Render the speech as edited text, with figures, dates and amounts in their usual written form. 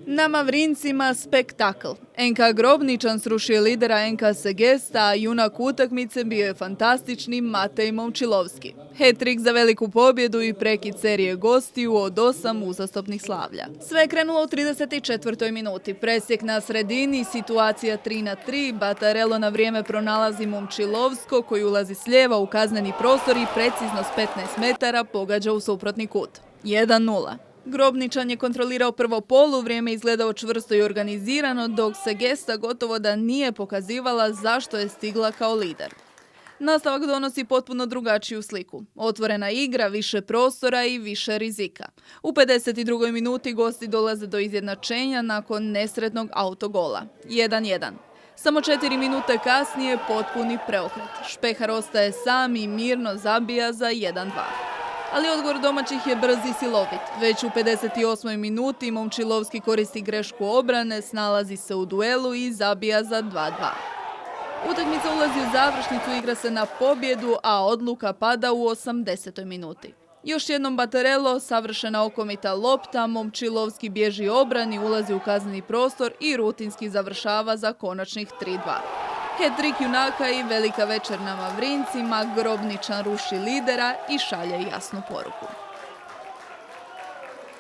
Na Mavrincima spektakl. NK Grobničan srušio lidera NK Segesta, a junak utakmice bio je fantastični Matej Momčilovski. Hat-trick za veliku pobjedu i prekid serije gostiju od 8 uzastopnih slavlja. Sve je krenulo u 34. minuti. Presjek na sredini, situacija 3-3, Batarello na vrijeme pronalazi Momčilovsko koji ulazi s lijeva u kazneni prostor i precizno s 15 metara pogađa u suprotni kut. 1-0. Grobničan je kontrolirao prvo poluvrijeme, izgledao čvrsto i organizirano, dok Segesta gotovo da nije pokazivala zašto je stigla kao lider. Nastavak donosi potpuno drugačiju sliku. Otvorena igra, više prostora i više rizika. U 52. minuti gosti dolaze do izjednačenja nakon nesretnog autogola. 1-1. Samo 4 minute kasnije potpuni preokret. Špehar ostaje sam i mirno zabija za 1-2. Ali odgovor domaćih je brz i silovit. Već u 58. minuti Momčilovski koristi grešku obrane, snalazi se u duelu i zabija za 2-2. Utakmica ulazi u završnicu, igra se na pobjedu, a odluka pada u 80. minuti. Još jednom Batarello, savršena okomita lopta, Momčilovski bježi obrani, ulazi u kazneni prostor i rutinski završava za konačnih 3-2. Hat-trick junaka i velika večer na Mavrincima, Grobničan ruši lidera i šalje jasnu poruku.